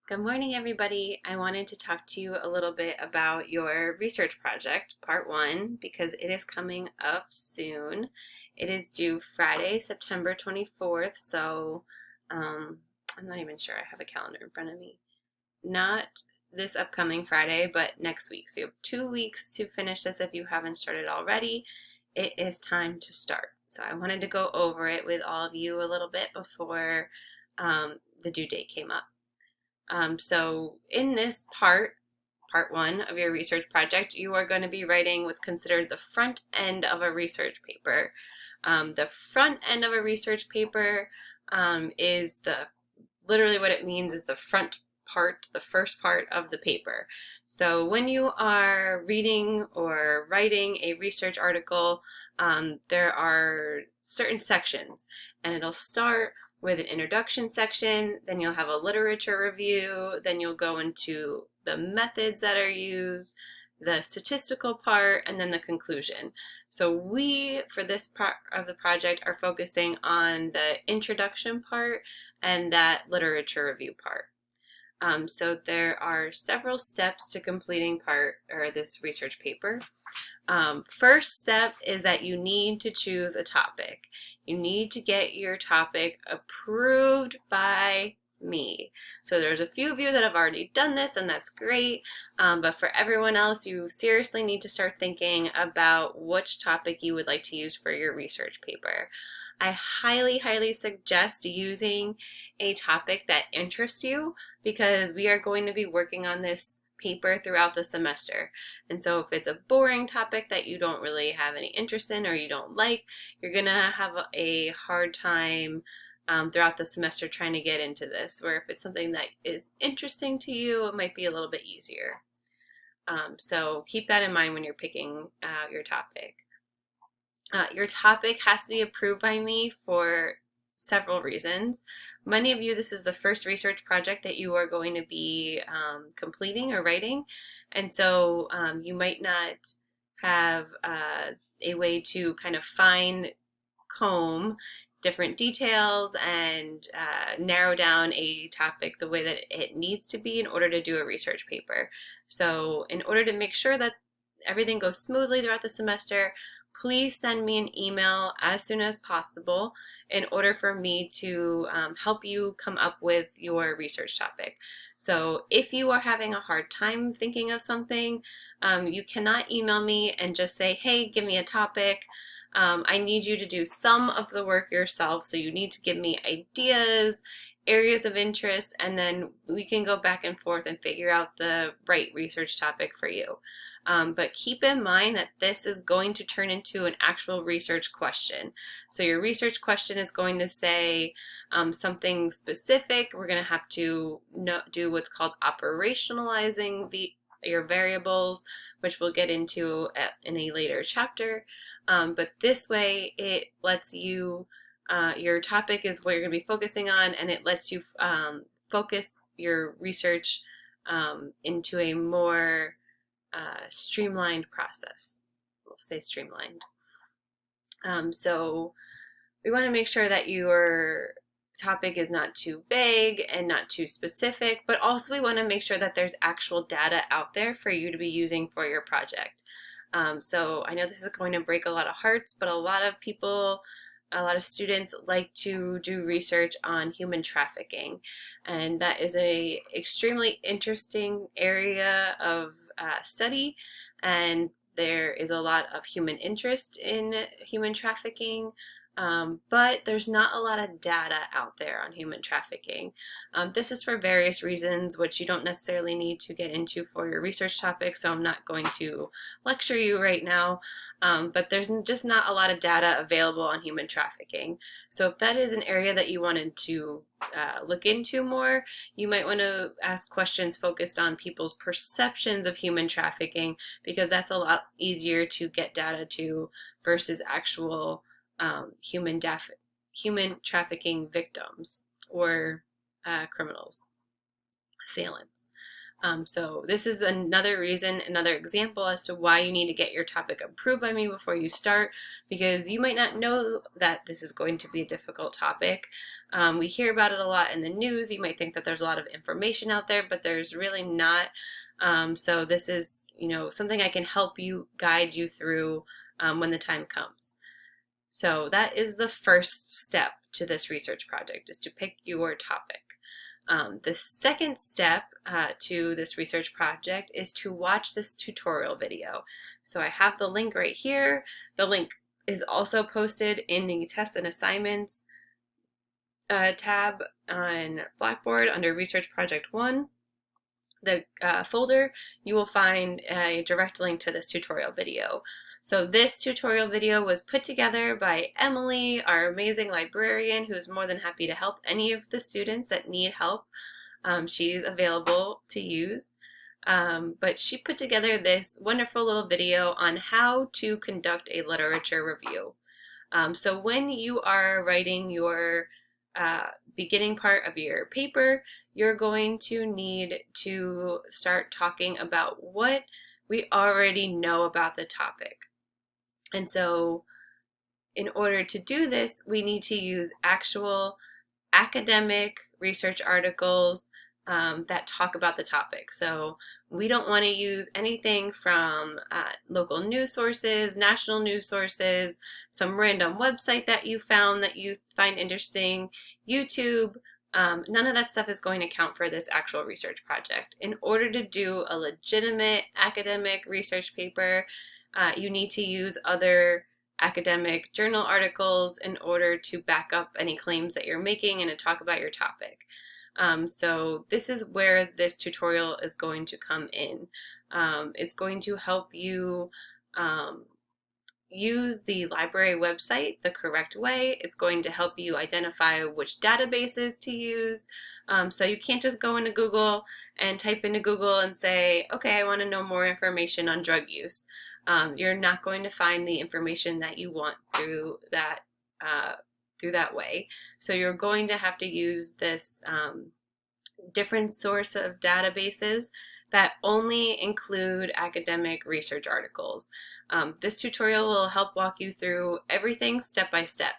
Good morning, everybody. I wanted to talk to you a little bit about your research project, part one, because it is coming up soon. It is due Friday, September 24th, so I'm not even sure I have a calendar in front of me. Not this upcoming Friday, but next week. So you have 2 weeks to finish this if you haven't started already. It is time to start. So I wanted to go over it with all of you a little bit before the due date came up. So in this part one of your research project, you are going to be writing what's considered the front end of a research paper. The front end of a research paper is literally what it means is the front part, the first part of the paper. So when you are reading or writing a research article, there are certain sections, and it'll start with an introduction section, then you'll have a literature review, then you'll go into the methods that are used, the statistical part, and then the conclusion. So we, for this part of the project, are focusing on the introduction part and that literature review part. So there are several steps to completing this research paper. First step is that you need to choose a topic. You need to get your topic approved by me. So there's a few of you that have already done this, and that's great. But for everyone else, you seriously need to start thinking about which topic you would like to use for your research paper. I highly, highly suggest using a topic that interests you because we are going to be working on this paper throughout the semester. And so if it's a boring topic that you don't really have any interest in or you don't like, you're going to have a hard time throughout the semester trying to get into this. Where if it's something that is interesting to you, it might be a little bit easier. So keep that in mind when you're picking your topic. Your topic has to be approved by me for several reasons. Many of you, this is the first research project that you are going to be completing or writing, and so you might not have a way to kind of fine comb different details and narrow down a topic the way that it needs to be in order to do a research paper. So in order to make sure that everything goes smoothly throughout the semester, please send me an email as soon as possible in order for me to help you come up with your research topic. So if you are having a hard time thinking of something, you cannot email me and just say, hey, give me a topic. I need you to do some of the work yourself. So you need to give me ideas, areas of interest, and then we can go back and forth and figure out the right research topic for you. But keep in mind that this is going to turn into an actual research question. So your research question is going to say something specific. We're going to have to do what's called operationalizing your variables, which we'll get into in a later chapter. But this way it lets you, your topic is what you're going to be focusing on, and it lets you focus your research into a more streamlined process. We'll stay streamlined. So we want to make sure that your topic is not too vague and not too specific, but also we want to make sure that there's actual data out there for you to be using for your project. So I know this is going to break a lot of hearts, but a lot of students like to do research on human trafficking, and that is a extremely interesting area of study, and there is a lot of human interest in human trafficking, but there's not a lot of data out there on human trafficking. This is for various reasons, which you don't necessarily need to get into for your research topic, so I'm not going to lecture you right now, but there's just not a lot of data available on human trafficking. So if that is an area that you wanted to look into more, you might want to ask questions focused on people's perceptions of human trafficking, because that's a lot easier to get data to versus actual human trafficking victims or criminals, assailants. So this is another reason, another example as to why you need to get your topic approved by me before you start, because you might not know that this is going to be a difficult topic. We hear about it a lot in the news. You might think that there's a lot of information out there, but there's really not. So this is, something I can help you, guide you through when the time comes. So that is the first step to this research project, is to pick your topic. The second step to this research project is to watch this tutorial video. So I have the link right here. The link is also posted in the tests and assignments tab on Blackboard under Research Project 1. The folder, you will find a direct link to this tutorial video. So this tutorial video was put together by Emily, our amazing librarian, who's more than happy to help any of the students that need help. She's available to use. But she put together this wonderful little video on how to conduct a literature review. So when you are writing your beginning part of your paper, you're going to need to start talking about what we already know about the topic. And so in order to do this, we need to use actual academic research articles that talk about the topic. So we don't want to use anything from local news sources, national news sources, some random website that you found that you find interesting, YouTube. None of that stuff is going to count for this actual research project. In order to do a legitimate academic research paper, you need to use other academic journal articles in order to back up any claims that you're making and to talk about your topic. So this is where this tutorial is going to come in. It's going to help you use the library website the correct way. It's going to help you identify which databases to use. So you can't just go into Google and type into Google and say, okay, I want to know more information on drug use. You're not going to find the information that you want through that way. So you're going to have to use this different source of databases that only include academic research articles. This tutorial will help walk you through everything step by step.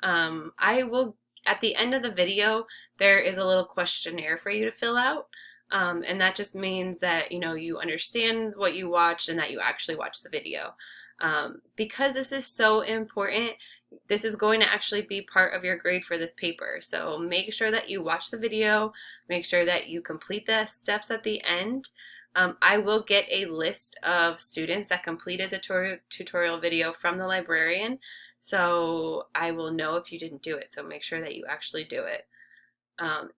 At the end of the video, there is a little questionnaire for you to fill out. And that just means that you understand what you watched and that you actually watched the video. Because this is so important, this is going to actually be part of your grade for this paper. So make sure that you watch the video, make sure that you complete the steps at the end. I will get a list of students that completed the tutorial video from the librarian, so I will know if you didn't do it, so make sure that you actually do it.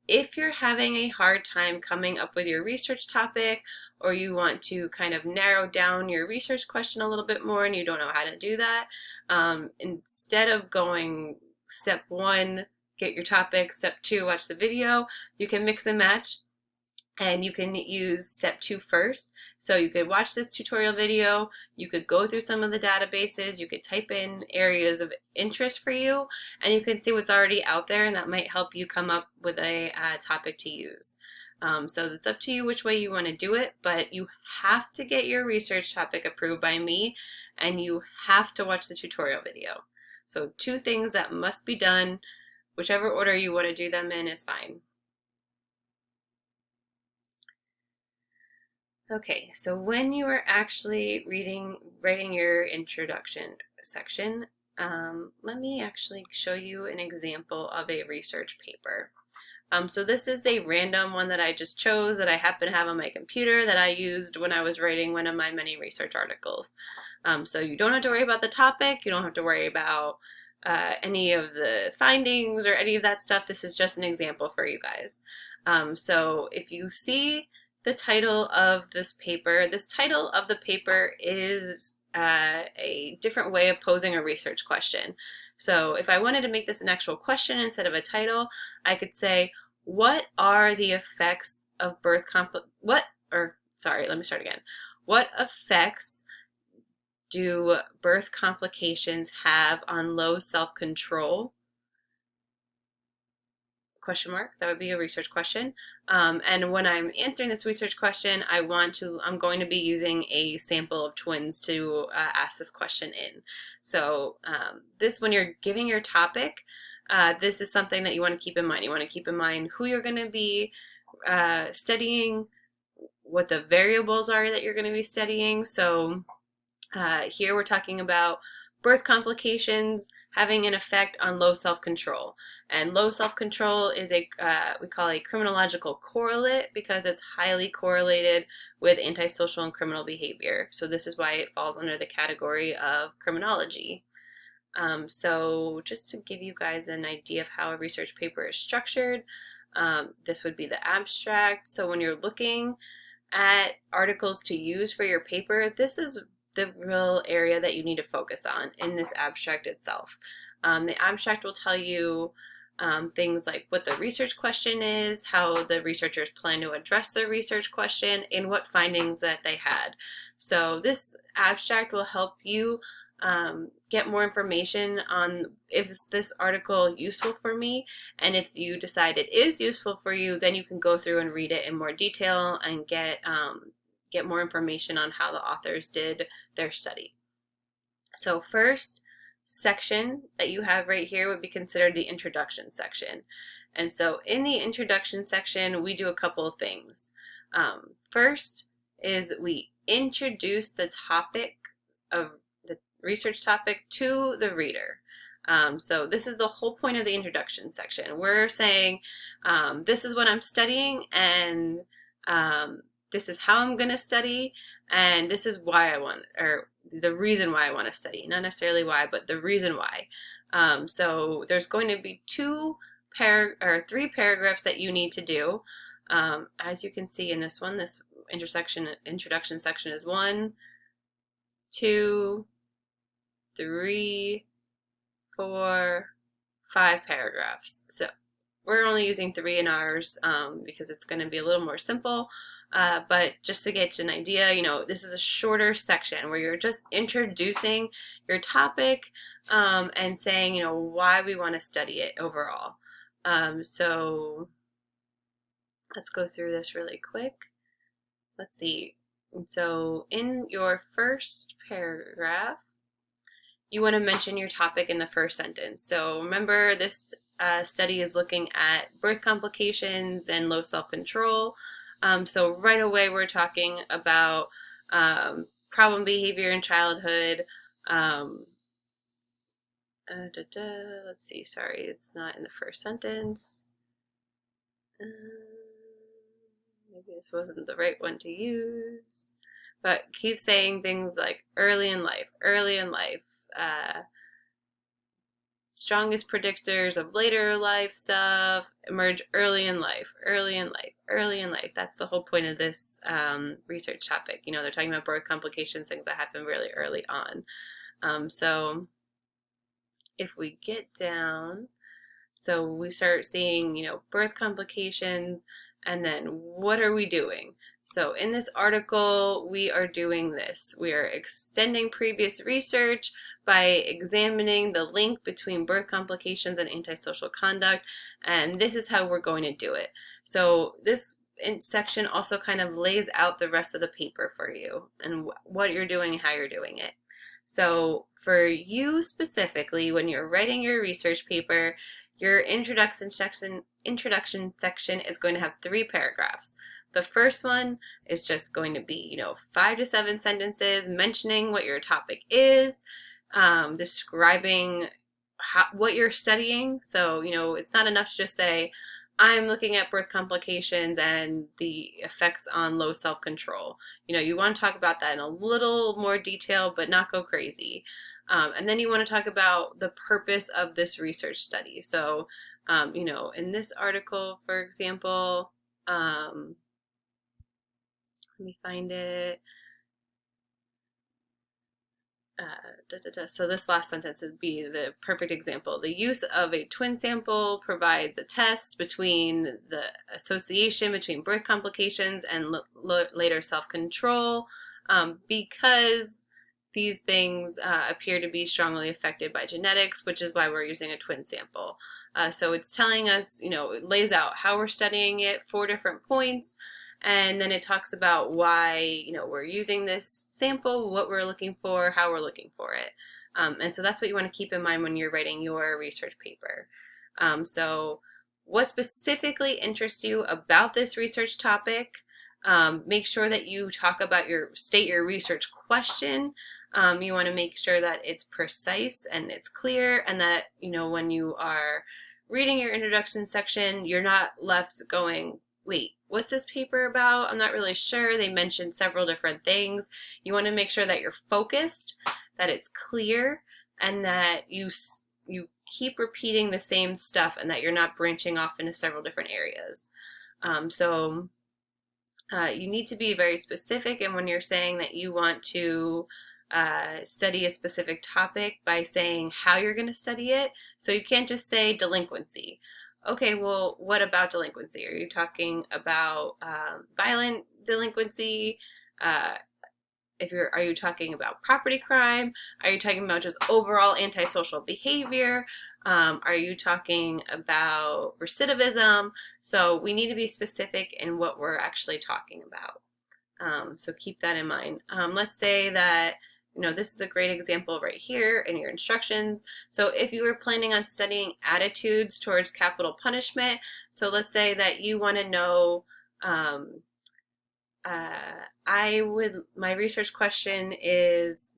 If you're having a hard time coming up with your research topic, or you want to kind of narrow down your research question a little bit more and you don't know how to do that, instead of going step 1, get your topic, step 2, watch the video, you can mix and match. And you can use step 2 first. So you could watch this tutorial video, you could go through some of the databases, you could type in areas of interest for you, and you can see what's already out there, and that might help you come up with a topic to use. So it's up to you which way you want to do it, but you have to get your research topic approved by me, and you have to watch the tutorial video. So 2 things that must be done. Whichever order you want to do them in is fine. Okay, so when you are actually writing your introduction section, let me actually show you an example of a research paper. So this is a random one that I just chose that I happen to have on my computer that I used when I was writing one of my many research articles. So you don't have to worry about the topic, you don't have to worry about any of the findings or any of that stuff. This is just an example for you guys. So if you see the title of this paper, this title of the paper is a different way of posing a research question. So if I wanted to make this an actual question instead of a title, I could say, what are the effects of birth what effects do birth complications have on low self-control question mark. That would be a research question. And when I'm answering this research question, I'm going to be using a sample of twins to ask this question in. So when you're giving your topic, this is something that you want to keep in mind. You want to keep in mind who you're going to be studying, what the variables are that you're going to be studying. So here we're talking about birth complications having an effect on low self-control. And low self-control is we call a criminological correlate because it's highly correlated with antisocial and criminal behavior. So this is why it falls under the category of criminology. So just to give you guys an idea of how a research paper is structured, this would be the abstract. So when you're looking at articles to use for your paper, this is the real area that you need to focus on in this abstract itself. The abstract will tell you things like what the research question is, how the researchers plan to address the research question, and what findings that they had. So this abstract will help you get more information on is this article useful for me, and if you decide it is useful for you, then you can go through and read it in more detail and get more information on how the authors did their study. So first section that you have right here would be considered the introduction section. And so in the introduction section, we do a couple of things. First is we introduce the topic of the research topic to the reader. So this is the whole point of the introduction section. We're saying this is what I'm studying, and this is how I'm going to study, and this is why or the reason why I want to study. Not necessarily why, but the reason why. So there's going to be 3 paragraphs that you need to do. As you can see in this one, this introduction section is 1, 2, 3, 4, 5 paragraphs. So we're only using 3 in ours because it's going to be a little more simple. But just to get you an idea, this is a shorter section where you're just introducing your topic and saying, why we want to study it overall. So let's go through this really quick. Let's see. So in your first paragraph, you want to mention your topic in the first sentence. So remember, this study is looking at birth complications and low self-control. So right away we're talking about problem behavior in childhood. Let's see, sorry, it's not in the first sentence. Maybe this wasn't the right one to use. But keep saying things like early in life. Strongest predictors of later life stuff emerge early in life. That's the whole point of this research topic. They're talking about birth complications, things that happen really early on. So if we get down, so we start seeing, birth complications, and then what are we doing? So in this article, we are doing this. We are extending previous research by examining the link between birth complications and antisocial conduct, and this is how we're going to do it. So this section also kind of lays out the rest of the paper for you and what you're doing and how you're doing it. So for you specifically, when you're writing your research paper, your introduction section is going to have 3 paragraphs. The first one is just going to be, 5 to 7 sentences mentioning what your topic is, describing what you're studying. So, it's not enough to just say, I'm looking at birth complications and the effects on low self-control. You want to talk about that in a little more detail, but not go crazy. And then you want to talk about the purpose of this research study. So, in this article, for example, let me find it. So this last sentence would be the perfect example. The use of a twin sample provides a test between the association between birth complications and later self-control because these things appear to be strongly affected by genetics, which is why we're using a twin sample. So it's telling us, it lays out how we're studying it, 4 different points, and then it talks about why, we're using this sample, what we're looking for, how we're looking for it. And so that's what you want to keep in mind when you're writing your research paper. So what specifically interests you about this research topic? Make sure that you state your research question. You want to make sure that it's precise and it's clear, and that, when you are reading your introduction section, you're not left going, wait, what's this paper about? I'm not really sure. They mentioned several different things. You want to make sure that you're focused, that it's clear, and that you keep repeating the same stuff, and that you're not branching off into several different areas. So you need to be very specific, and when you're saying that you want to study a specific topic, by saying how you're going to study it. So you can't just say delinquency. Okay, well, what about delinquency? Are you talking about violent delinquency? Are you talking about property crime? Are you talking about just overall antisocial behavior? Are you talking about recidivism? So we need to be specific in what we're actually talking about. So keep that in mind. Let's say that, this is a great example right here in your instructions. So if you were planning on studying attitudes towards capital punishment, so let's say that you want to know, my research question is,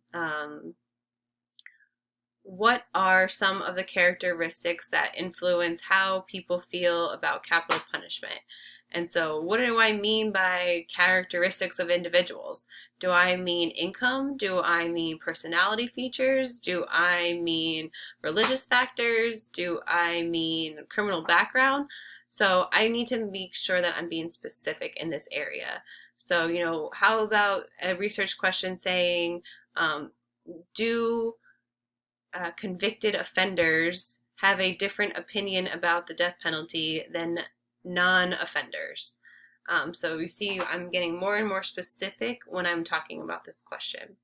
what are some of the characteristics that influence how people feel about capital punishment? And so what do I mean by characteristics of individuals? Do I mean income? Do I mean personality features? Do I mean religious factors? Do I mean criminal background? So I need to make sure that I'm being specific in this area. So, how about a research question saying, do convicted offenders have a different opinion about the death penalty than non-offenders? So you see, I'm getting more and more specific when I'm talking about this question.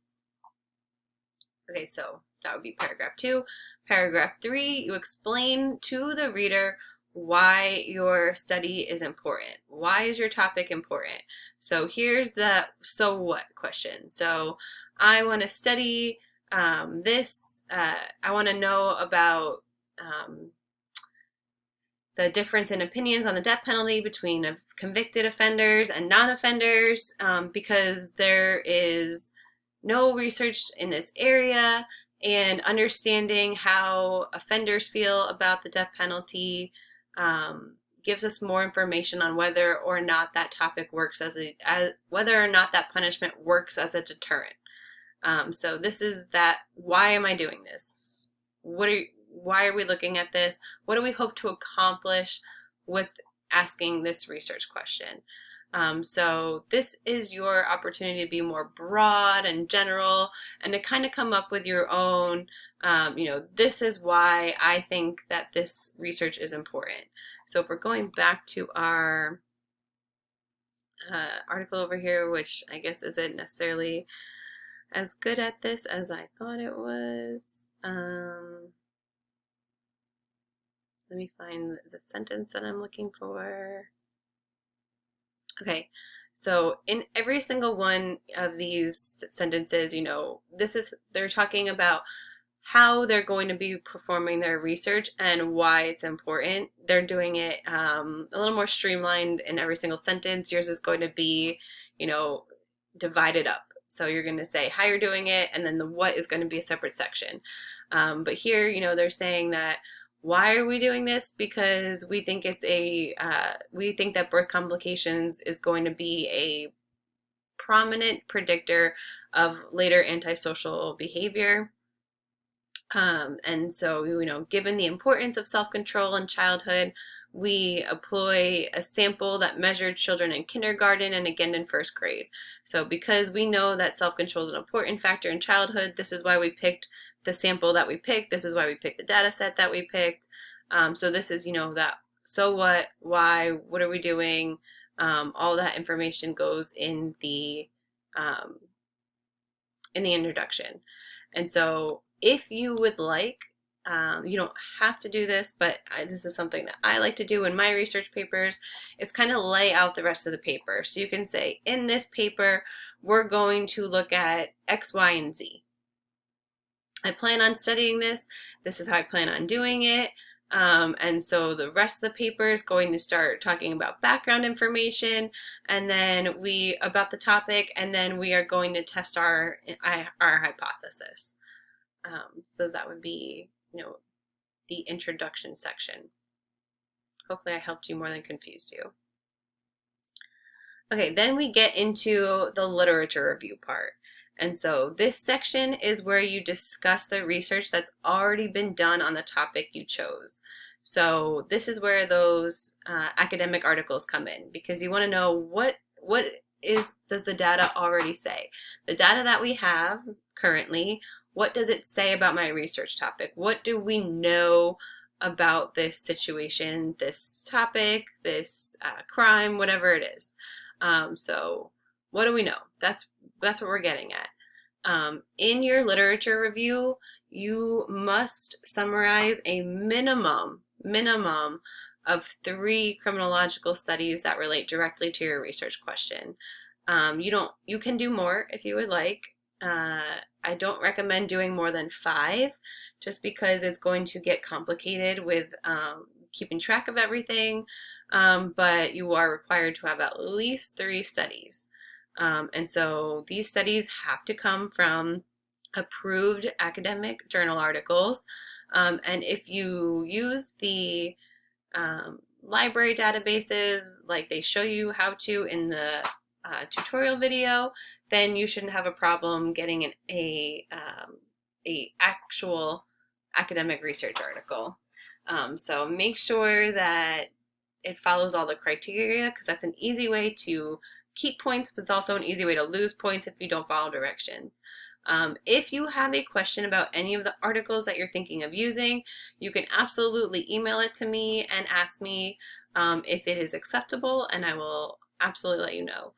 Okay, so that would be paragraph 2. Paragraph 3, you explain to the reader why your study is important. Why is your topic important? So here's the so what question. So I want to study this. I want to know about the difference in opinions on the death penalty between convicted offenders and non-offenders, because there is no research in this area, and understanding how offenders feel about the death penalty gives us more information on whether or not that topic works whether or not that punishment works as a deterrent. So this is that. Why am I doing this? Why are we looking at this? What do we hope to accomplish with asking this research question? So this is your opportunity to be more broad and general, and to kind of come up with your own, this is why I think that this research is important. So if we're going back to our article over here, which I guess isn't necessarily as good at this as I thought it was. Let me find the sentence that I'm looking for. Okay, so in every single one of these sentences, they're talking about how they're going to be performing their research and why it's important. They're doing it a little more streamlined in every single sentence. Yours is going to be, divided up. So you're going to say how you're doing it, and then the what is going to be a separate section. But here, they're saying that, why are we doing this? Because we think we think that birth complications is going to be a prominent predictor of later antisocial behavior. And so, given the importance of self-control in childhood, we employ a sample that measured children in kindergarten and again in first grade. So because we know that self-control is an important factor in childhood, this is why we picked the sample that we picked. This is why we picked the data set that we picked. So this is, that so what, why, what are we doing? All that information goes in the introduction. And so if you would like You don't have to do this, but this is something that I like to do in my research papers. It's kind of lay out the rest of the paper. So you can say, in this paper, we're going to look at X, Y, and Z. I plan on studying this. This is how I plan on doing it. And so the rest of the paper is going to start talking about background information and then about the topic, and then we are going to test our hypothesis. So that would be, the introduction section. Hopefully I helped you more than confused you. Okay, then we get into the literature review part. And so this section is where you discuss the research that's already been done on the topic you chose. So this is where those academic articles come in, because you want to know what does the data already say? The data that we have currently, what does it say about my research topic? What do we know about this situation, this topic, this crime, whatever it is? So what do we know? That's what we're getting at. In your literature review, you must summarize a minimum of 3 criminological studies that relate directly to your research question. You can do more if you would like. I don't recommend doing more than 5, just because it's going to get complicated with keeping track of everything. But you are required to have at least 3 studies. And so these studies have to come from approved academic journal articles. And if you use the library databases like they show you how to in the tutorial video, then you shouldn't have a problem getting a actual academic research article. So make sure that it follows all the criteria, because that's an easy way to keep points, but it's also an easy way to lose points if you don't follow directions. If you have a question about any of the articles that you're thinking of using, you can absolutely email it to me and ask me if it is acceptable, and I will absolutely let you know.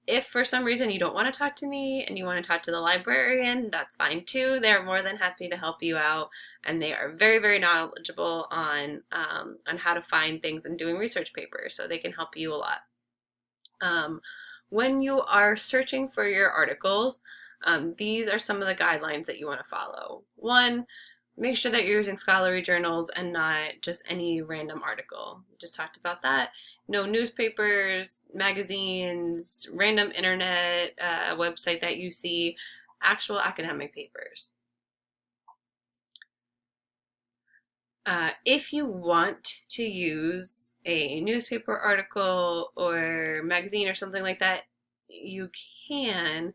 If for some reason you don't want to talk to me and you want to talk to the librarian, that's fine too. They're more than happy to help you out, and they are very, very knowledgeable on how to find things and doing research papers, so they can help you a lot. When you are searching for your articles, these are some of the guidelines that you want to follow. 1, make sure that you're using scholarly journals and not just any random article. We just talked about that. No newspapers, magazines, random internet website that you see, actual academic papers. If you want to use a newspaper article or magazine or something like that, you can,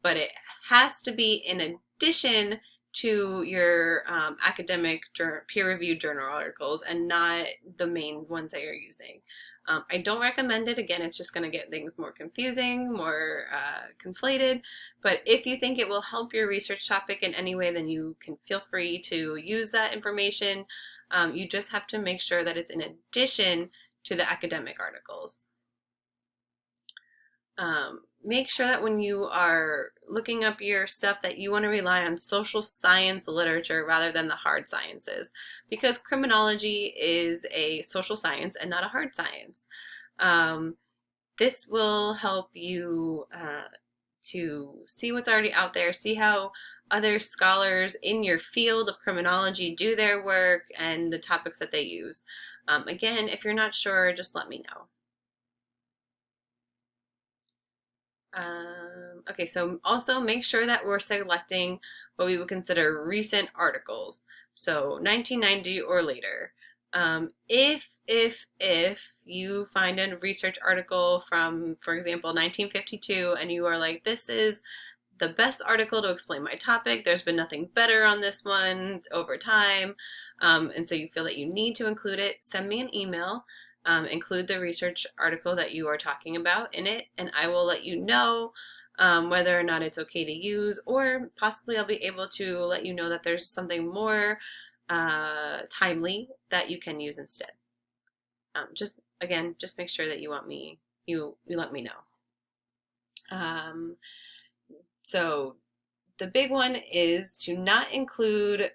but it has to be in addition to your academic peer-reviewed journal articles and not the main ones that you're using. I don't recommend it. Again, it's just going to get things more confusing, more conflated. But if you think it will help your research topic in any way, then you can feel free to use that information. You just have to make sure that it's in addition to the academic articles. Make sure that when you are looking up your stuff that you want to rely on social science literature rather than the hard sciences, because criminology is a social science and not a hard science. This will help you to see what's already out there, see how other scholars in your field of criminology do their work and the topics that they use. Again, if you're not sure, just let me know. Okay, so also make sure that we're selecting what we would consider recent articles, so 1990 or later. If you find a research article from, for example, 1952, and you are like, this is the best article to explain my topic, there's been nothing better on this one over time, and so you feel that you need to include it, send me an email. Include the research article that you are talking about in it, and I will let you know whether or not it's okay to use, or possibly I'll be able to let you know that there's something more timely that you can use instead. Just make sure that you let me know. So the big one is to not include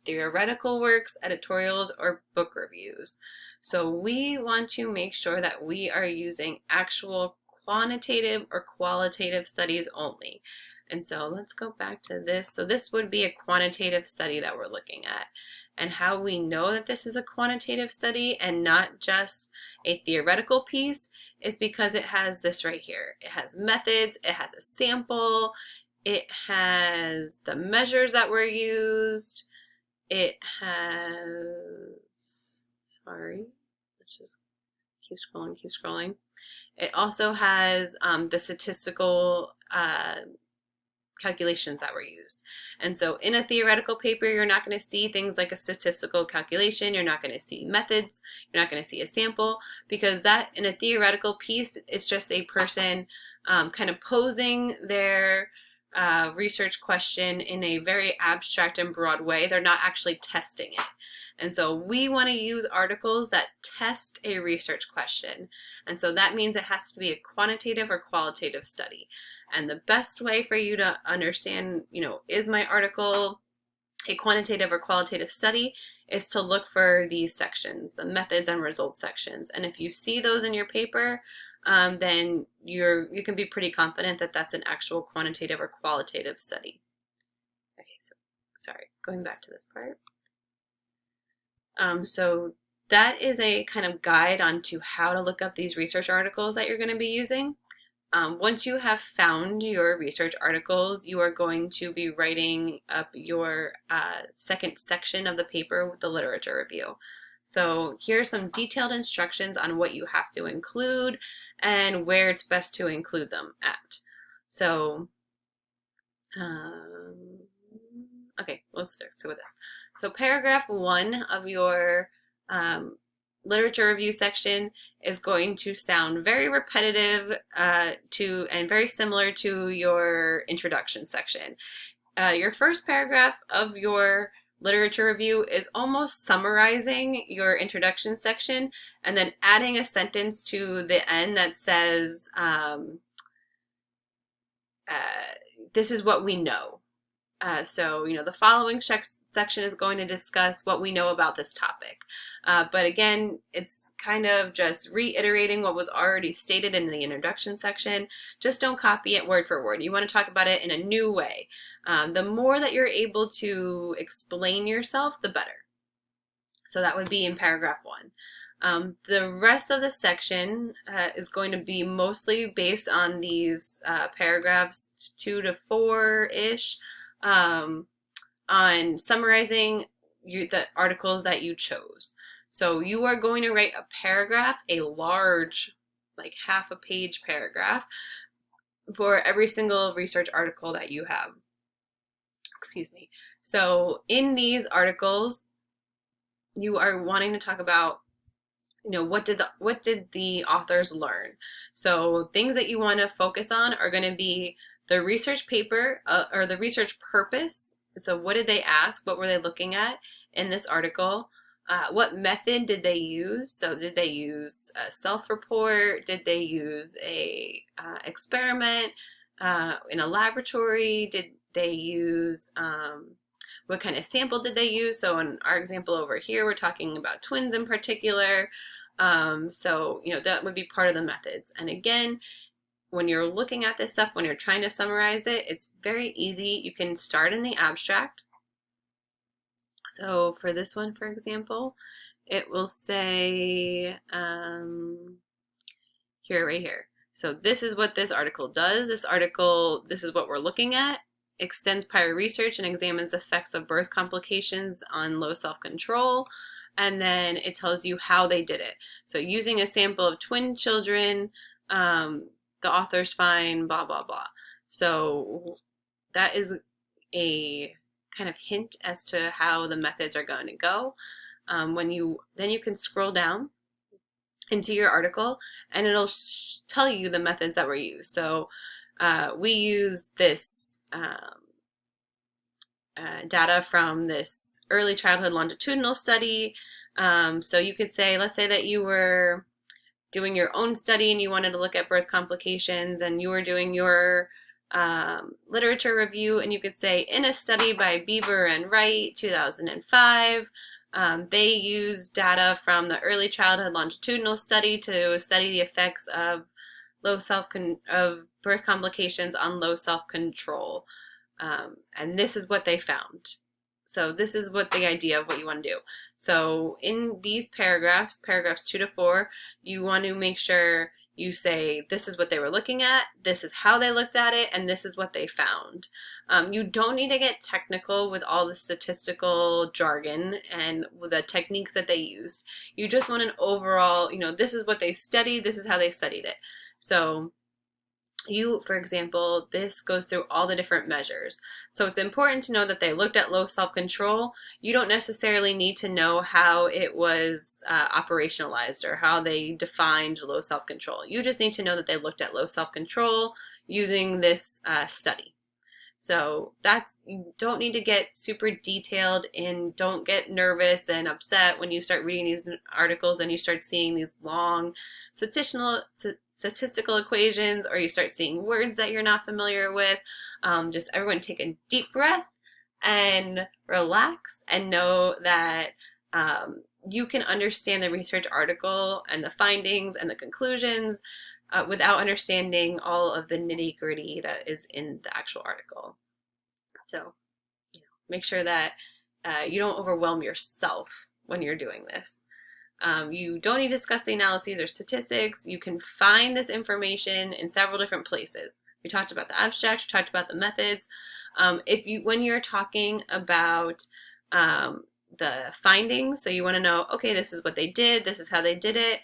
theoretical works, editorials, or book reviews. So we want to make sure that we are using actual quantitative or qualitative studies only. And so let's go back to this. So this would be a quantitative study that we're looking at. And how we know that this is a quantitative study and not just a theoretical piece is because it has this right here. It has methods, it has a sample, it has the measures that were used, it has, sorry, let's just keep scrolling. It also has the statistical calculations that were used. And so in a theoretical paper, you're not going to see things like a statistical calculation, you're not going to see methods, you're not going to see a sample, because that in a theoretical piece, it's just a person kind of posing their research question in a very abstract and broad way. They're not actually testing it. And so we want to use articles that test a research question. And so that means it has to be a quantitative or qualitative study. And the best way for you to understand, is my article a quantitative or qualitative study, is to look for these sections, the methods and results sections. And if you see those in your paper, then you can be pretty confident that that's an actual quantitative or qualitative study. Okay, so sorry, going back to this part. So that is a kind of guide onto how to look up these research articles that you're going to be using. Once you have found your research articles, you are going to be writing up your second section of the paper with the literature review. So here are some detailed instructions on what you have to include and where it's best to include them at. So, okay, let's start with this. So paragraph 1 of your literature review section is going to sound very repetitive and very similar to your introduction section. Your first paragraph of your literature review is almost summarizing your introduction section and then adding a sentence to the end that says, this is what we know. So, the following section is going to discuss what we know about this topic. But again, it's kind of just reiterating what was already stated in the introduction section. Just don't copy it word for word. You want to talk about it in a new way. The more that you're able to explain yourself, the better. So that would be in paragraph 1. The rest of the section is going to be mostly based on these paragraphs 2 to 4-ish. On summarizing the articles that you chose. So you are going to write a paragraph, a large, like half a page paragraph, for every single research article that you have. Excuse me. So in these articles, you are wanting to talk about, what did the authors learn? So things that you want to focus on are going to be the research paper or the research purpose. So what did they ask? What were they looking at in this article? What method did they use? So did they use a self-report? Did they use a experiment in a laboratory? Did they use what kind of sample did they use? So in our example over here, we're talking about twins in particular. So that would be part of the methods. And again, when you're looking at this stuff, when you're trying to summarize it, it's very easy. You can start in the abstract. So for this one, for example, it will say here, right here. So this is what this article does. This is what we're looking at. Extends prior research and examines the effects of birth complications on low self-control. And then it tells you how they did it. So using a sample of twin children, the authors find blah, blah, blah. So that is a kind of hint as to how the methods are going to go. Then you can scroll down into your article and it'll tell you the methods that were used. So we use this data from this early childhood longitudinal study. So you could say, let's say that you were doing your own study and you wanted to look at birth complications and you were doing your literature review, and you could say, in a study by Beaver and Wright, 2005, they used data from the early childhood longitudinal study to study the effects of of birth complications on low self-control. And this is what they found. So this is what the idea of what you want to do. So in these paragraphs 2 to 4, you want to make sure you say, this is what they were looking at, this is how they looked at it, and this is what they found. You don't need to get technical with all the statistical jargon and the techniques that they used. You just want an overall, this is what they studied, this is how they studied it. So for example, this goes through all the different measures. So it's important to know that they looked at low self-control. You don't necessarily need to know how it was operationalized or how they defined low self-control. You just need to know that they looked at low self-control using this study. So you don't need to get super detailed, and don't get nervous and upset when you start reading these articles and you start seeing these long statistical equations, or you start seeing words that you're not familiar with. Just everyone take a deep breath and relax and know that you can understand the research article and the findings and the conclusions without understanding all of the nitty-gritty that is in the actual article. So, make sure that you don't overwhelm yourself when you're doing this. You don't need to discuss the analyses or statistics. You can find this information in several different places. We talked about the abstract, we talked about the methods. When you're talking about the findings, so you want to know, okay, this is what they did, this is how they did it,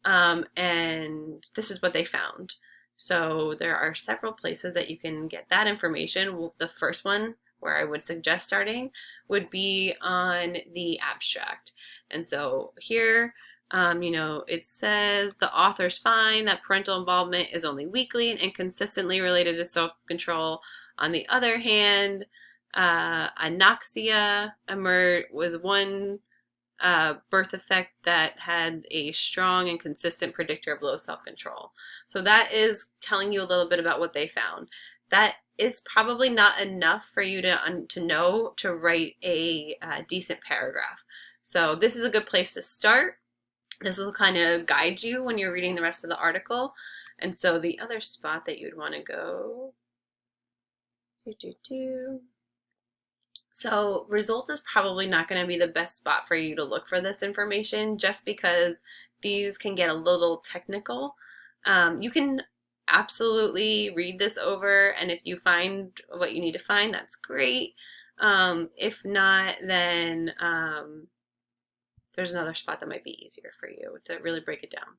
and this is what they found. So there are several places that you can get that information. The first one where I would suggest starting would be on the abstract. And so here, it says the authors find that parental involvement is only weakly and inconsistently related to self-control. On the other hand, anoxia was one birth effect that had a strong and consistent predictor of low self-control. So that is telling you a little bit about what they found. That is probably not enough for you to know to write a decent paragraph. So this is a good place to start. This will kind of guide you when you're reading the rest of the article. And so the other spot that you'd want to go, So results is probably not going to be the best spot for you to look for this information, just because these can get a little technical. You can absolutely read this over, and if you find what you need to find, that's great. If not, then there's another spot that might be easier for you to really break it down.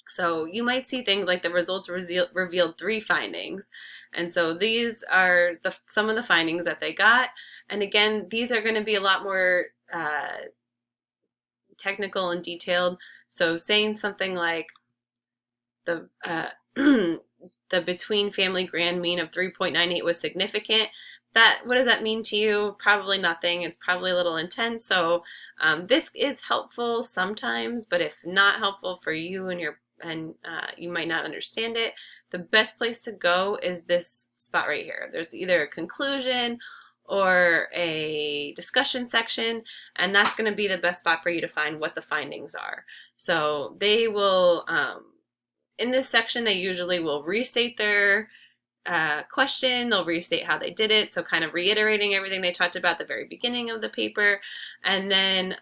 So you might see things like the results revealed 3 findings. And so these are some of the findings that they got. And again, these are going to be a lot more technical and detailed. So saying something like the the between family grand mean of 3.98 was significant. What does that mean to you? Probably nothing. It's probably a little intense. So this is helpful sometimes, but if not helpful for you and you might not understand it, the best place to go is this spot right here. There's either a conclusion or a discussion section, and that's going to be the best spot for you to find what the findings are. So they will, in this section, they usually will restate their question, they'll restate how they did it, so kind of reiterating everything they talked about at the very beginning of the paper, and then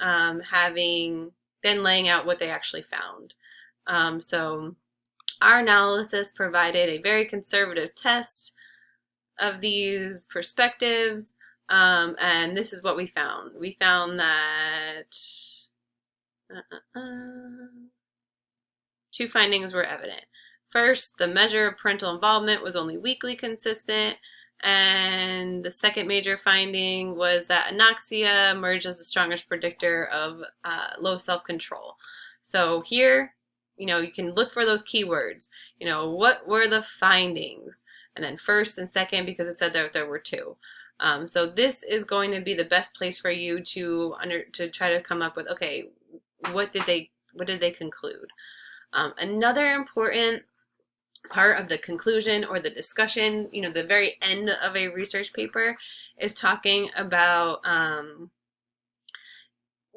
laying out what they actually found. So our analysis provided a very conservative test of these perspectives, and this is what we found. We found that 2 findings were evident. First, the measure of parental involvement was only weakly consistent, and the second major finding was that anoxia emerged as the strongest predictor of low self-control. So here, you can look for those keywords. What were the findings? And then first and second, because it said that there were 2. So this is going to be the best place for you to try to come up with, okay, what did they conclude? Another important part of the conclusion or the discussion, the very end of a research paper is talking about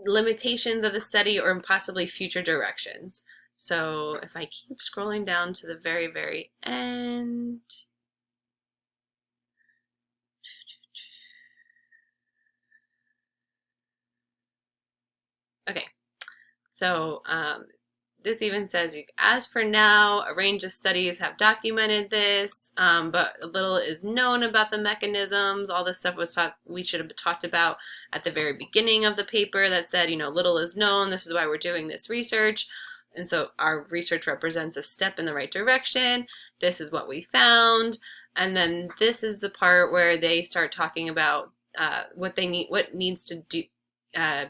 limitations of the study or possibly future directions. So if I keep scrolling down to the very, very end, okay, so this even says, as for now, a range of studies have documented this, but little is known about the mechanisms. All this stuff was taught, we should have talked about at the very beginning of the paper that said, little is known. This is why we're doing this research. And so our research represents a step in the right direction. This is what we found. And then this is the part where they start talking about what needs to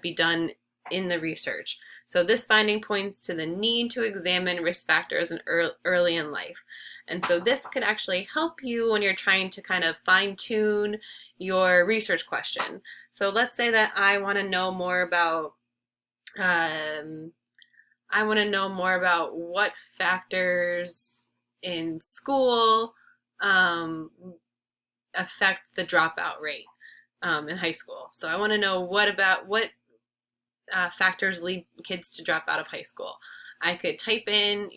be done in the research. So this finding points to the need to examine risk factors early in life. And so this could actually help you when you're trying to kind of fine tune your research question. So let's say that I want to know more about what factors in school affect the dropout rate in high school. So I want to know what factors lead kids to drop out of high school. I could type in,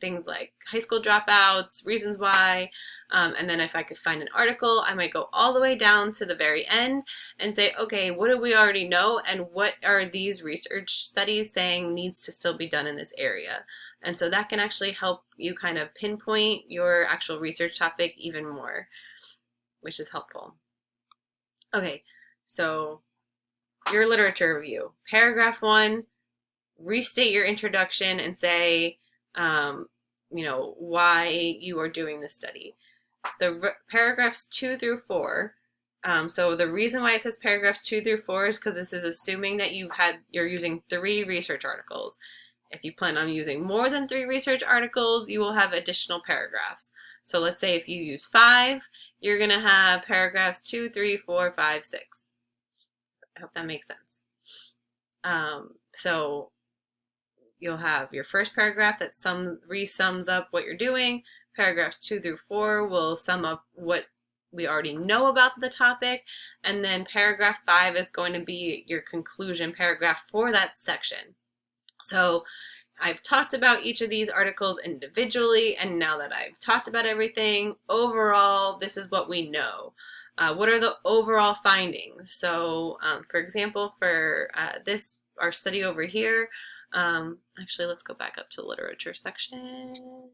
things like high school dropouts, reasons why, and then if I could find an article, I might go all the way down to the very end and say, okay, what do we already know, and what are these research studies saying needs to still be done in this area? And so that can actually help you kind of pinpoint your actual research topic even more, which is helpful. Okay, so your literature review. Paragraph 1, restate your introduction and say, why you are doing this study. The paragraphs 2 through 4, so the reason why it says paragraphs 2 through 4 is because this is assuming that you're using 3 research articles. If you plan on using more than 3 research articles, you will have additional paragraphs. So let's say if you use 5, you're going to have paragraphs 2, 3, 4, 5, 6. I hope that makes sense. So you'll have your first paragraph that sums up what you're doing. Paragraphs 2 through 4 will sum up what we already know about the topic. And then paragraph 5 is going to be your conclusion paragraph for that section. So I've talked about each of these articles individually, and now that I've talked about everything, overall, this is what we know. What are the overall findings? So, for example, for our study over here, actually, let's go back up to the literature section.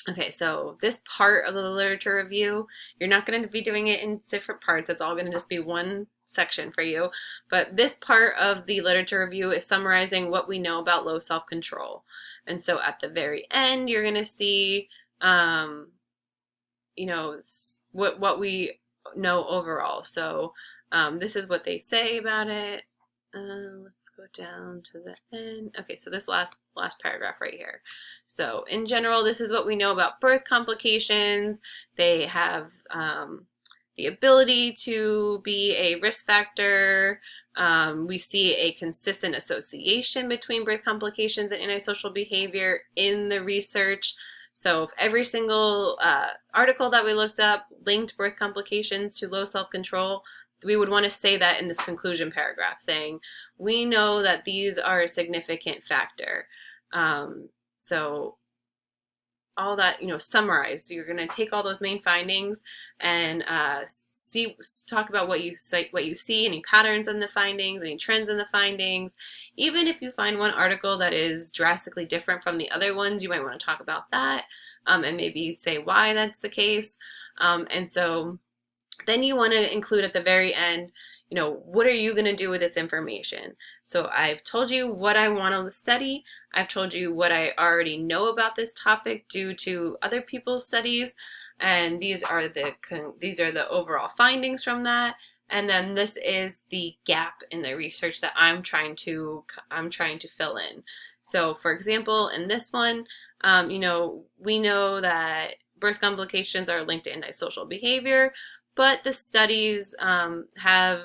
Okay, so this part of the literature review, you're not going to be doing it in different parts. It's all going to just be one section for you. But this part of the literature review is summarizing what we know about low self-control. And so at the very end, you're going to see, what we know overall. So this is what they say about it. Let's go down to the end. Okay, so this last paragraph right here. So in general, this is what we know about birth complications. They have the ability to be a risk factor. We see a consistent association between birth complications and antisocial behavior in the research. So if every single article that we looked up linked birth complications to low self-control, we would want to say that in this conclusion paragraph, saying, we know that these are a significant factor. So all that, summarize. So you're going to take all those main findings and talk about what you see, any patterns in the findings, any trends in the findings. Even if you find one article that is drastically different from the other ones, you might want to talk about that and maybe say why that's the case. And so then you want to include at the very end, what are you going to do with this information? So I've told you what I want to study. I've told you what I already know about this topic due to other people's studies, and these are the overall findings from that. And then this is the gap in the research that I'm trying to fill in. So for example, in this one, we know that birth complications are linked to antisocial behavior, but the studies have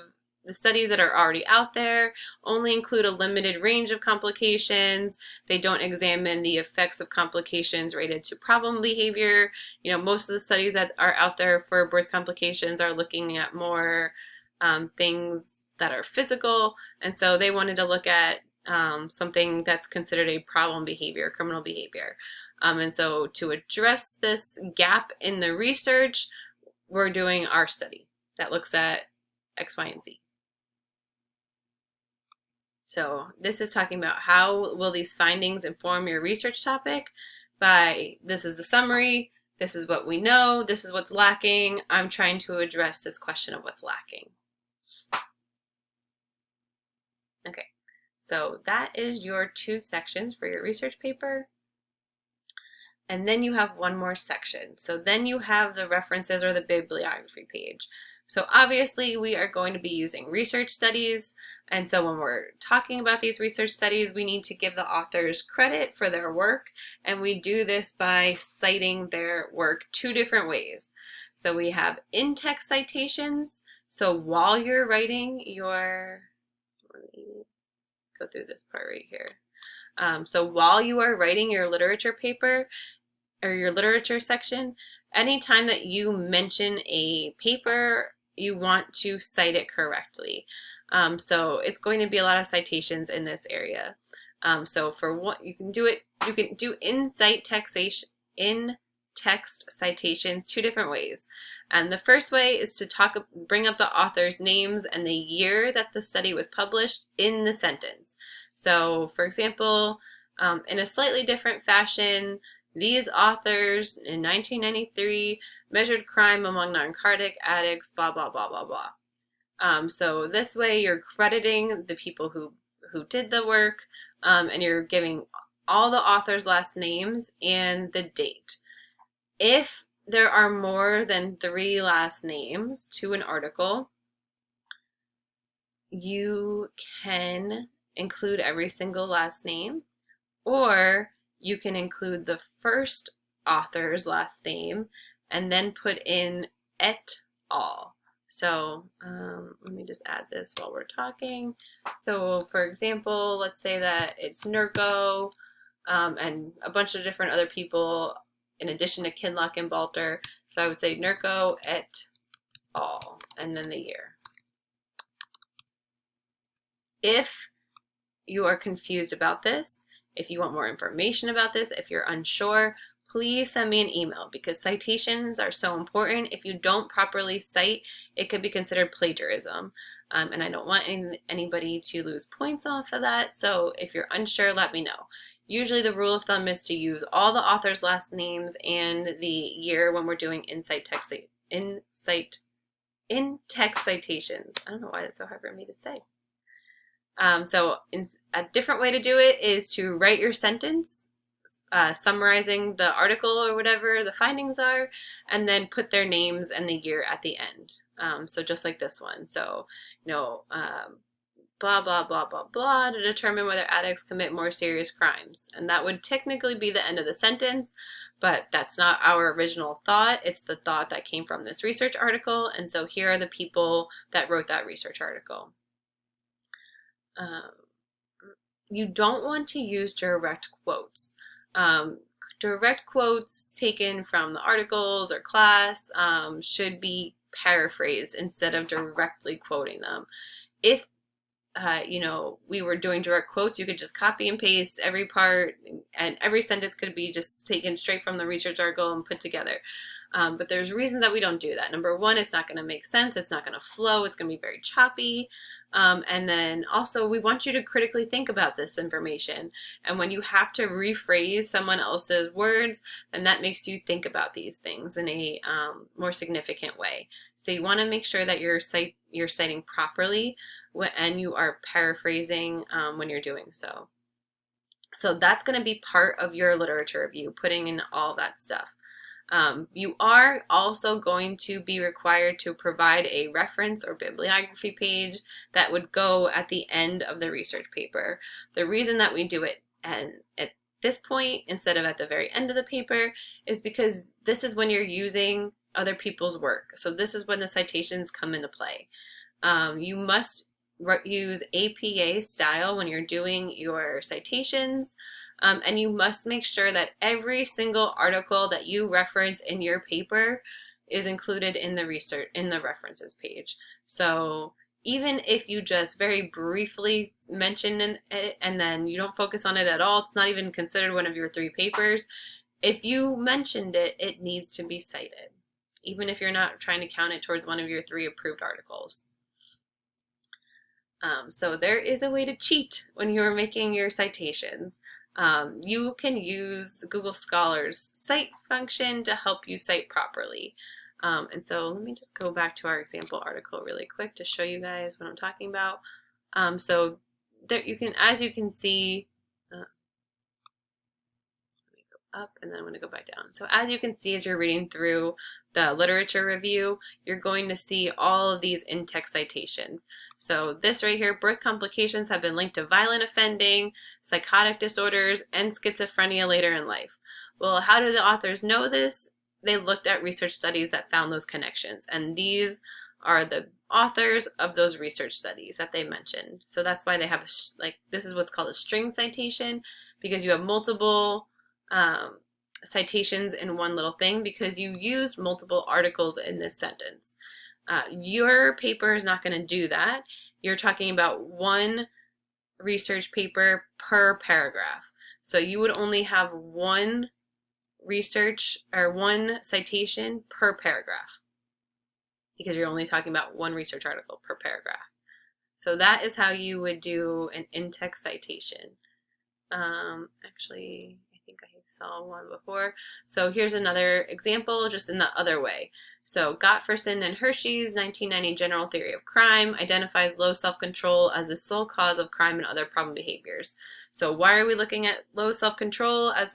the studies that are already out there only include a limited range of complications. They don't examine the effects of complications related to problem behavior. Most of the studies that are out there for birth complications are looking at more things that are physical, and so they wanted to look at something that's considered a problem behavior, criminal behavior. And so to address this gap in the research, we're doing our study that looks at X, Y, and Z. So this is talking about how will these findings inform your research topic. This is the summary, this is what we know, this is what's lacking. I'm trying to address this question of what's lacking. Okay, so that is your 2 sections for your research paper. And then you have one more section. So then you have the references or the bibliography page. So obviously we are going to be using research studies. And so when we're talking about these research studies, we need to give the authors credit for their work. And we do this by citing their work 2 different ways. So we have in-text citations. So while you're writing your, let me go through this part right here. So while you are writing your literature paper, or your literature section, anytime that you mention a paper, you want to cite it correctly. So it's going to be a lot of citations in this area. So for what you can do in-text citations 2 different ways. And the first way is to bring up the author's names and the year that the study was published in the sentence. So for example, in a slightly different fashion, these authors in 1993 measured crime among narcotic addicts, blah, blah, blah, blah, blah. So this way you're crediting the people who did the work, and you're giving all the authors' last names and the date. If there are more than 3 last names to an article, you can include every single last name, or you can include the first author's last name and then put in et al. So let me just add this while we're talking. So for example, let's say that it's Nurko and a bunch of different other people in addition to Kinloch and Balter. So I would say Nurko et al. And then the year. If you are confused about this, if you want more information about this, if you're unsure, please send me an email, because citations are so important. If you don't properly cite, it could be considered plagiarism. And I don't want anybody to lose points off of that. So if you're unsure, let me know. Usually the rule of thumb is to use all the authors' last names and the year when we're doing in-text citations. I don't know why it's so hard for me to say. So a different way to do it is to write your sentence, summarizing the article or whatever the findings are, and then put their names and the year at the end. So just like this one. So, blah, blah, blah, blah, blah, to determine whether addicts commit more serious crimes. And that would technically be the end of the sentence, but that's not our original thought. It's the thought that came from this research article. And so here are the people that wrote that research article. You don't want to use direct quotes. Direct quotes taken from the articles or class should be paraphrased instead of directly quoting them. If we were doing direct quotes, you could just copy and paste every part, and every sentence could be just taken straight from the research article and put together. But there's reasons that we don't do that. Number one, it's not going to make sense. It's not going to flow. It's going to be very choppy. And then also, we want you to critically think about this information. And when you have to rephrase someone else's words, then that makes you think about these things in a more significant way. So you want to make sure that you're citing properly and you are paraphrasing when you're doing so. So that's going to be part of your literature review, putting in all that stuff. You are also going to be required to provide a reference or bibliography page that would go at the end of the research paper. The reason that we do it at this point instead of at the very end of the paper is because this is when you're using other people's work. So this is when the citations come into play. You must use APA style when you're doing your citations, and you must make sure that every single article that you reference in your paper is included in the references page. So even if you just very briefly mention it and then you don't focus on it at all, it's not even considered one of your 3 papers. If you mentioned it, it needs to be cited, even if you're not trying to count it towards one of your 3 approved articles. So there is a way to cheat when you're making your citations. You can use Google Scholar's cite function to help you cite properly. And so let me just go back to our example article really quick to show you guys what I'm talking about. So there you can, as you can see, up and then I'm going to go back down. So as you can see, as you're reading through the literature review, you're going to see all of these in-text citations. So this right here, birth complications have been linked to violent offending, psychotic disorders, and schizophrenia later in life. Well, how do the authors know this? They looked at research studies that found those connections, and these are the authors of those research studies that they mentioned. So that's why they have this is what's called a string citation, because you have multiple citations in one little thing because you used multiple articles in this sentence. Your paper is not going to do that. You're talking about one research paper per paragraph. So you would only have one research or one citation per paragraph because you're only talking about one research article per paragraph. So that is how you would do an in-text citation. Actually, I think I saw one before. So here's another example, just in the other way. So Gottfredson and Hershey's 1990 General Theory of Crime identifies low self-control as the sole cause of crime and other problem behaviors. So why are we looking at low self-control as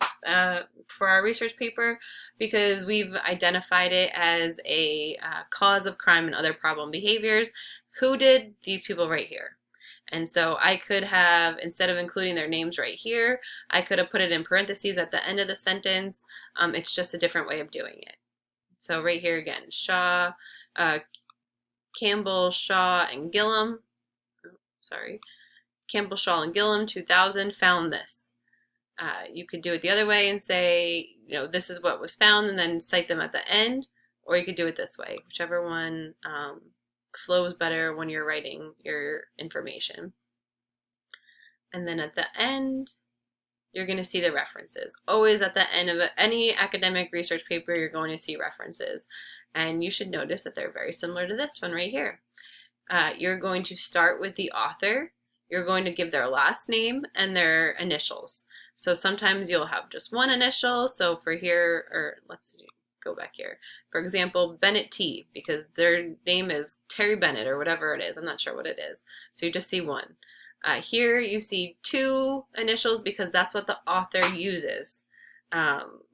for our research paper? Because we've identified it as a cause of crime and other problem behaviors. Who did? These people right here. And so I could have, instead of including their names right here, I could have put it in parentheses at the end of the sentence. It's just a different way of doing it. So right here again, Shaw, Campbell, Shaw, and Gillum, Campbell, Shaw, and Gillum, 2000, found this. You could do it the other way and say, this is what was found, and then cite them at the end, or you could do it this way, whichever one flows better when you're writing your information. And then at the end, you're going to see the references. Always at the end of any academic research paper, you're going to see references. And you should notice that they're very similar to this one right here. You're going to start with the author. You're going to give their last name and their initials. So sometimes you'll have just one initial. So for here, or let's go back here. For example, Bennett T, because their name is Terry Bennett or whatever it is. I'm not sure what it is. So you just see one. Here you see 2 initials because that's what the author uses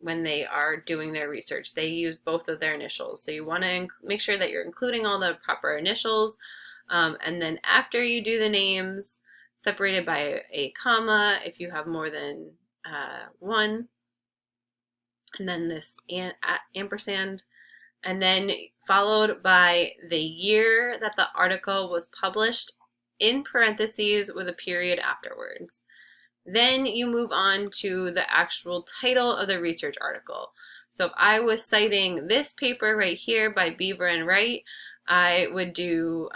when they are doing their research. They use both of their initials. So you want to make sure that you're including all the proper initials. And then after you do the names, separated by a comma if you have more than one. And then this ampersand. And then followed by the year that the article was published in parentheses with a period afterwards. Then you move on to the actual title of the research article. So if I was citing this paper right here by Beaver and Wright, I would do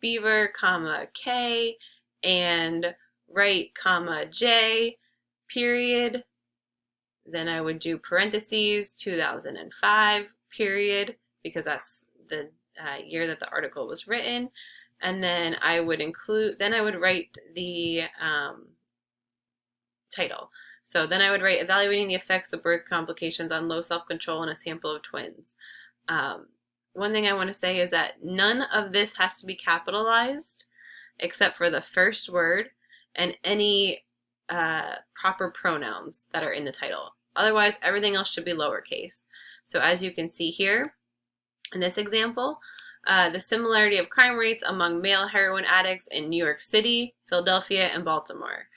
Beaver, comma, K, and Wright, comma, J, period. Then I would do parentheses, 2005, period, because that's the year that the article was written. And then I would write the title. So then I would write evaluating the effects of birth complications on low self-control in a sample of twins. One thing I want to say is that none of this has to be capitalized except for the first word and any proper pronouns that are in the title. Otherwise, everything else should be lowercase. So as you can see here, in this example, the similarity of crime rates among male heroin addicts in New York City, Philadelphia, and Baltimore.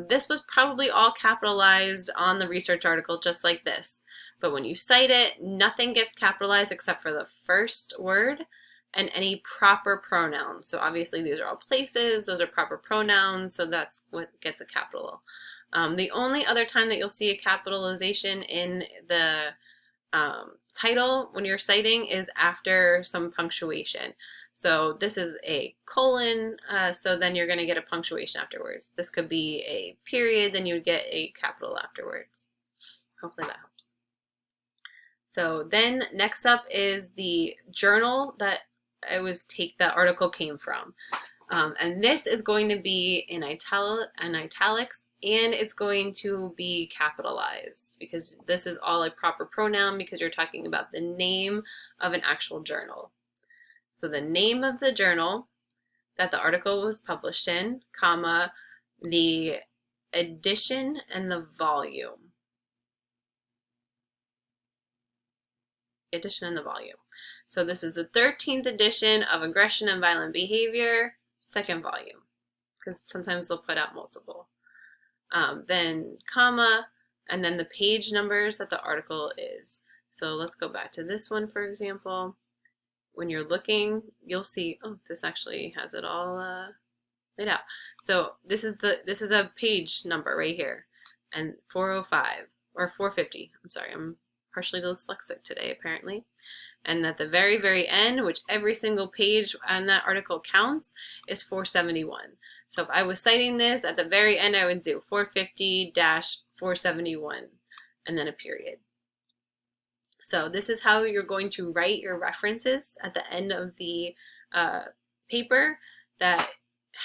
This was probably all capitalized on the research article just like this. But when you cite it, nothing gets capitalized except for the first word and any proper pronouns. So obviously these are all places, those are proper pronouns, so that's what gets a capital. The only other time that you'll see a capitalization in the title when you're citing is after some punctuation. So this is a colon, so then you're going to get a punctuation afterwards. This could be a period, then you would get a capital afterwards. Hopefully that helps. So then next up is the journal that the article came from. And this is going to be in italics, and it's going to be capitalized because this is all a proper pronoun because you're talking about the name of an actual journal. So the name of the journal that the article was published in, comma, the edition and the volume. Edition and the volume. So this is the 13th edition of Aggression and Violent Behavior, second volume, because sometimes they'll put out multiple. Then comma, and then the page numbers that the article is. So let's go back to this one, for example. When you're looking, you'll see, oh, this actually has it all laid out. So this is a page number right here, and 405 or 450. I'm sorry, I'm partially dyslexic today apparently. And at the very, very end, which every single page on that article counts, is 471. So if I was citing this, at the very end I would do 450-471 and then a period. So this is how you're going to write your references at the end of the paper that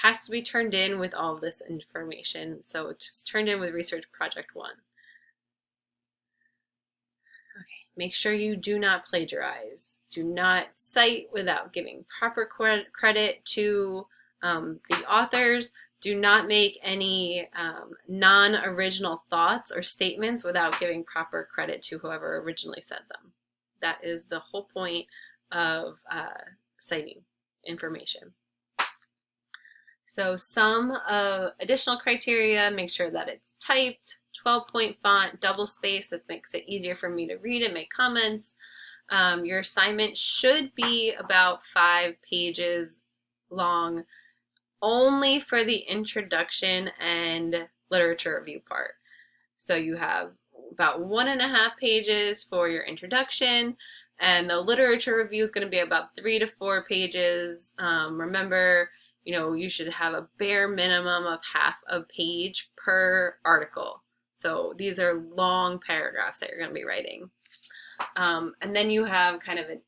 has to be turned in with all of this information. So it's turned in with Research Project 1. Okay, make sure you do not plagiarize. Do not cite without giving proper credit to the authors. Do not make any non-original thoughts or statements without giving proper credit to whoever originally said them. That is the whole point of citing information. So some additional criteria: make sure that it's typed, 12-point font, double space, that makes it easier for me to read and make comments. Your assignment should be about 5 pages long, only for the introduction and literature review part. So you have about 1.5 pages for your introduction, and the literature review is going to be about 3 to 4 pages. Remember, you should have a bare minimum of half a page per article. So these are long paragraphs that you're going to be writing. And then you have kind of an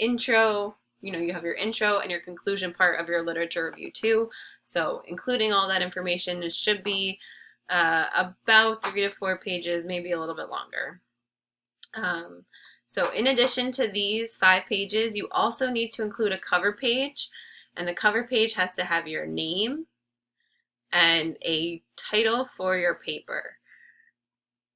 intro. You have your intro and your conclusion part of your literature review too. So including all that information, it should be about 3 to 4 pages, maybe a little bit longer. So in addition to these 5 pages, you also need to include a cover page. And the cover page has to have your name and a title for your paper.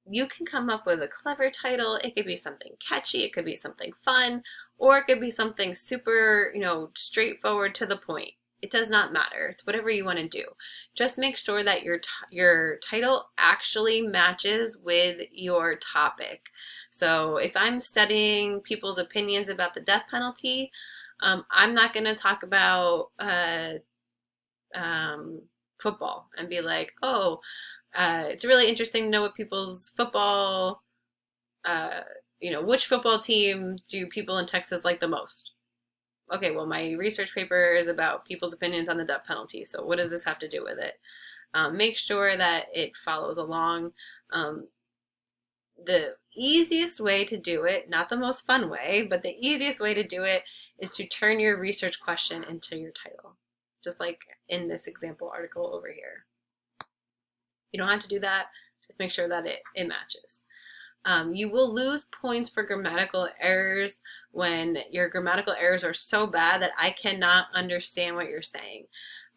You can come up with a clever title. It could be something catchy, it could be something fun, or it could be something super, straightforward to the point. It does not matter. It's whatever you want to do. Just make sure that your title actually matches with your topic. So if I'm studying people's opinions about the death penalty, I'm not going to talk about football and be like, oh, it's really interesting to know what people's football, which football team do people in Texas like the most? Okay, well, my research paper is about people's opinions on the death penalty, so what does this have to do with it? Make sure that it follows along. The easiest way to do it, not the most fun way, but the easiest way to do it is to turn your research question into your title, just like in this example article over here. You don't have to do that. Just make sure that it matches. You will lose points for grammatical errors when your grammatical errors are so bad that I cannot understand what you're saying.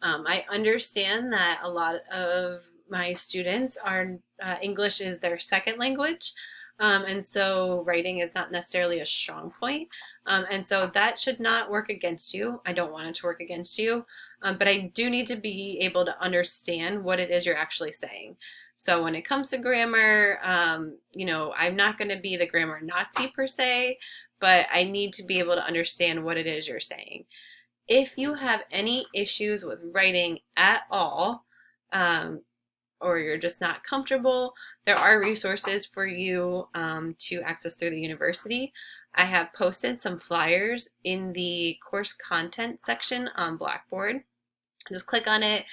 I understand that a lot of my students are English is their second language, and so writing is not necessarily a strong point. And so that should not work against you. I don't want it to work against you, but I do need to be able to understand what it is you're actually saying. So when it comes to grammar, I'm not going to be the grammar Nazi per se, but I need to be able to understand what it is you're saying. If you have any issues with writing at all, or you're just not comfortable, there are resources for you to access through the university. I have posted some flyers in the course content section on Blackboard. Just click on it.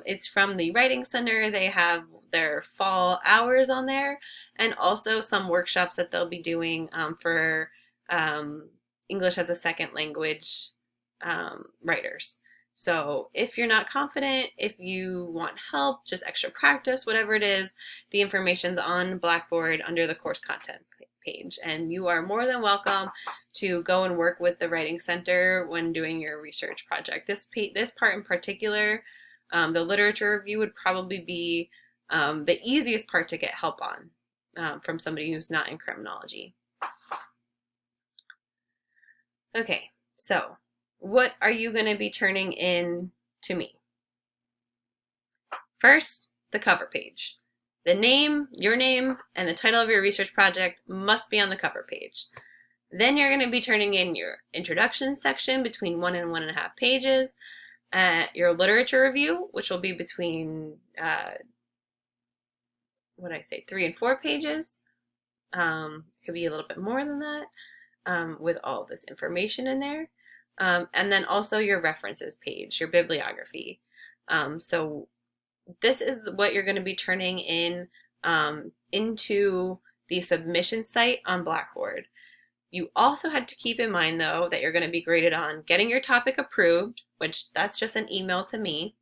It's from the Writing Center. They have their fall hours on there, and also some workshops that they'll be doing for English as a second language writers. So if you're not confident, if you want help, just extra practice, whatever it is, the information's on Blackboard under the course content page. And you are more than welcome to go and work with the Writing Center when doing your research project. This part in particular, the literature review would probably be the easiest part to get help on from somebody who's not in criminology. Okay, so what are you going to be turning in to me? First, the cover page. The name, your name, and the title of your research project must be on the cover page. Then you're going to be turning in your introduction section between 1 and 1.5 pages, your literature review, which will be between, 3 and 4 pages. Could be a little bit more than that, with all this information in there. And then also your references page, your bibliography. So this is what you're going to be turning in into the submission site on Blackboard. You also had to keep in mind, though, that you're going to be graded on getting your topic approved, which that's just an email to me,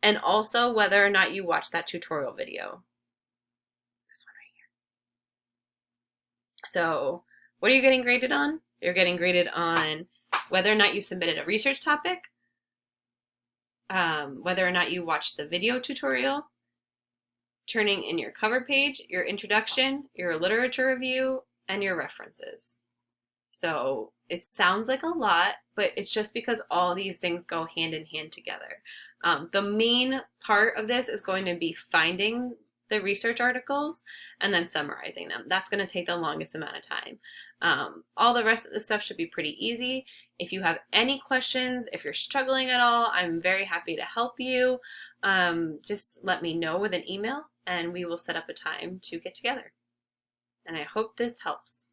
and also whether or not you watched that tutorial video. This one right here. So what are you getting graded on? You're getting graded on whether or not you submitted a research topic, whether or not you watched the video tutorial, turning in your cover page, your introduction, your literature review, and your references. So it sounds like a lot, but it's just because all these things go hand in hand together. The main part of this is going to be finding the research articles and then summarizing them. That's going to take the longest amount of time. All the rest of the stuff should be pretty easy. If you have any questions, if you're struggling at all, I'm very happy to help you. Just let me know with an email and we will set up a time to get together. And I hope this helps.